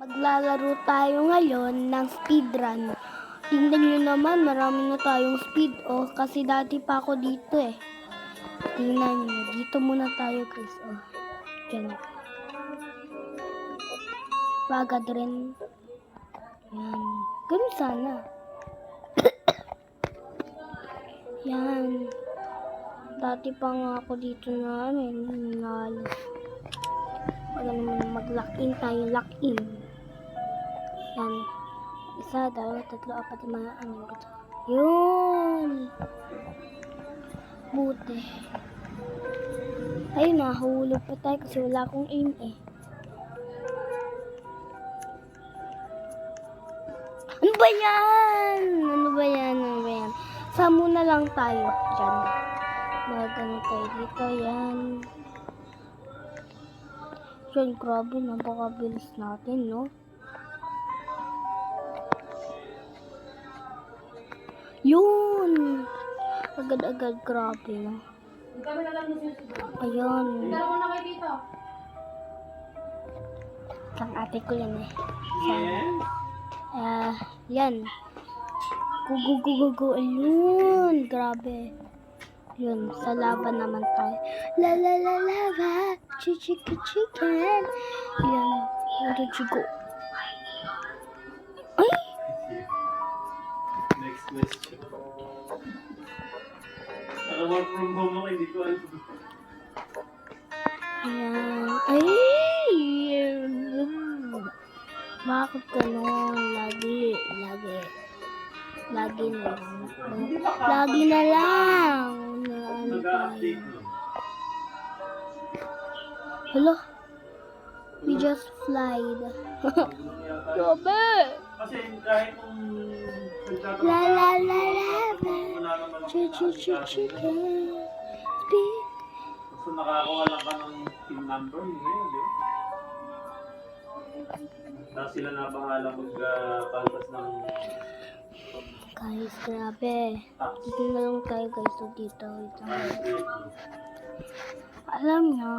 Maglalaro tayo ngayon ng speedrun. Tingnan nyo naman, marami na tayong speed. Oh, kasi dati pa ako dito eh. Tingnan nyo, dito muna tayo guys. Oh, yan. Bagad rin. Yan. Ganun sana. Yan. Dati pa nga ako dito na nanalo. Wala naman mag-lock-in tayo, lock-in. Yan. Isa, dalawa, tatlo, apat, lima, anim, pito. Yun! Buti. Ayun, nahulog pa tayo kasi wala akong aim eh. Ano ba yan? Ano ba yan? Ano ba yan? Saan muna lang tayo? Diyan. Magano tayo dito. Yan. Yan, grabe. Napakabilis natin, no? Yun! Agad-agad, grabe, no? Ayun. Ang ate ko yan, eh. Yan. Gugu. Ayun. Grabe. Yun. Sa laban naman tayo. La lava. Chicken. Yan. Chico. Ay! Next question. Naka-work from home ako, hindi ko alam. Ayan. Ay! Bakit ganun? Lagi na lang. Lagi na lang. Nag-update mo. Hello? We just flied. Grabe! Kasi kahit kung La. wala naman Chicken. so nakakuha lang ka ng team number mo ngayon, di ba? Tapos sila na bahala mag-kaltas ng Guys, grabe. Dito na lang tayo guys. So, dito. Alam nyo,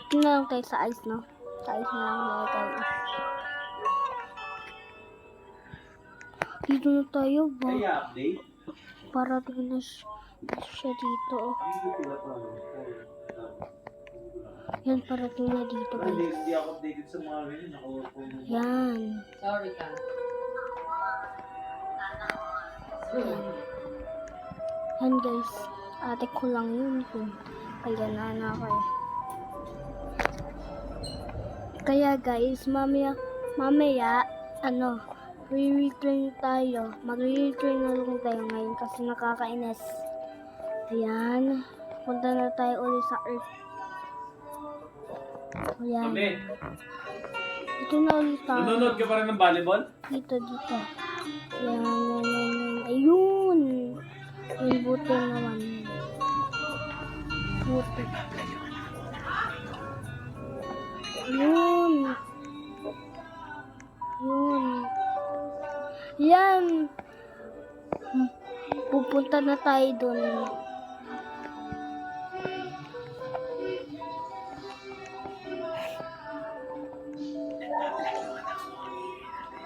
dito na lang tayo sa ice, no? Sa ice na lang tayo. Dito na tayo ba? kaya update. Parating na siya dito. Oh. Yan, parating na dito guys. Hindi ako updated sa mga ganyan. Naka-work from home. Yan. Sorry ka. Yan guys. Ate ko lang yun kung kaya na ako eh. Kaya guys, mamaya, re-return tayo. Mag-re-return na lang tayo ngayon kasi nakakainis. Ayan. Punta na tayo ulit sa Earth. Ayan. Kami, Ito na ulit tayo. nanonood ka pa rin ng volleyball? Dito. Yan. Ayun. Yung buti naman. Buti. Yun. Yan. Pupunta na tayo dun.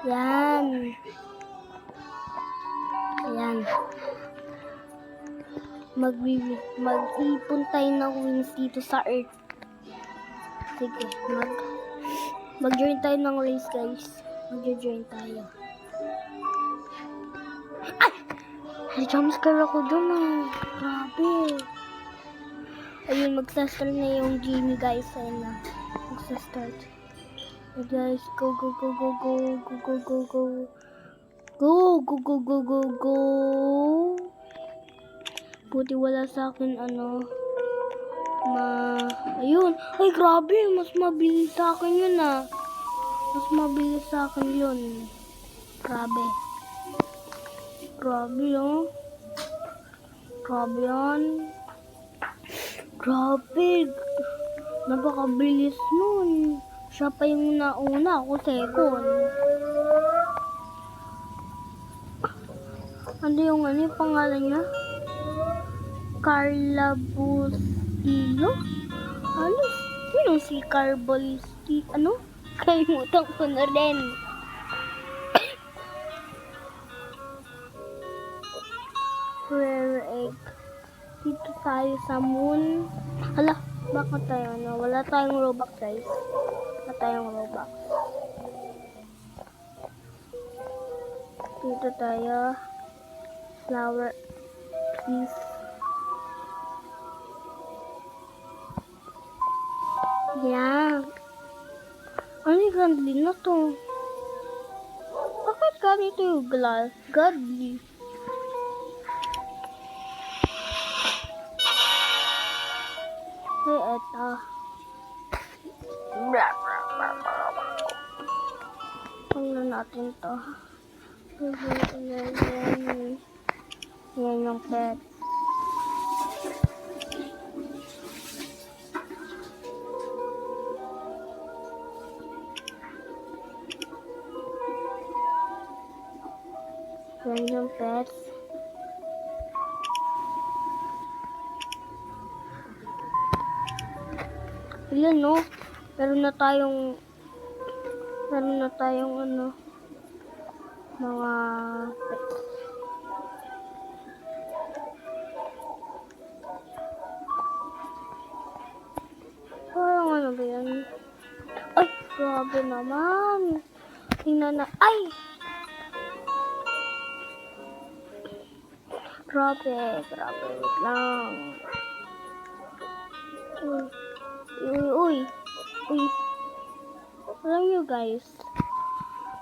Yan. Mag-ipon tayo ng wings dito sa Earth. Sige, mag-join tayo ng race, guys. Mag-join tayo. Ay! Jumpscare ako dun, ah. Grabe. Ayun, magsa-start na yung Jimmy, guys. Ayun na. Magsa-start. Hey, guys, go. Go. Buti wala sa akin, ayun. Ay, grabe. Mas mabilis sa akin yun, ah. Mas mabilis sa akin yun. Grabe, oh. Grabe yan. Grabe. Napakabilis nun. Siya pa yung nauna. Ako second. Ano yung pangalan niya? Carla Bustillo? Ano? Sino si Carbolski? Kalimutan ko na rin. Rare egg. Dito tayo sa moon. Hala, bakit tayo na? Wala tayong Robux, guys. Wala tayong Robux. Dito tayo. Flower. Please. Yan. Ano yung godly na to? Bakit ganito yung godly? Hey, eto. Tingnan natin to. Yan yung pet. Yan yung pets. Ayan, no? Meron na tayong ano, mga pets. Parang ano ba yan? Ay, grabe naman. Tingnan na. Ay! Grabe, wait lang. Uy. Alam nyo guys,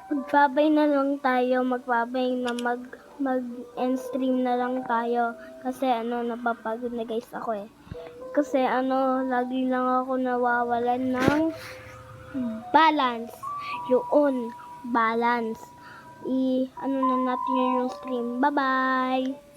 magbabay na lang tayo, mag-end stream na lang tayo. Kasi napapagod na guys ako eh. Kasi lagi lang ako nawawalan ng balance. Yun, balance. Na natin yung stream. Bye-bye!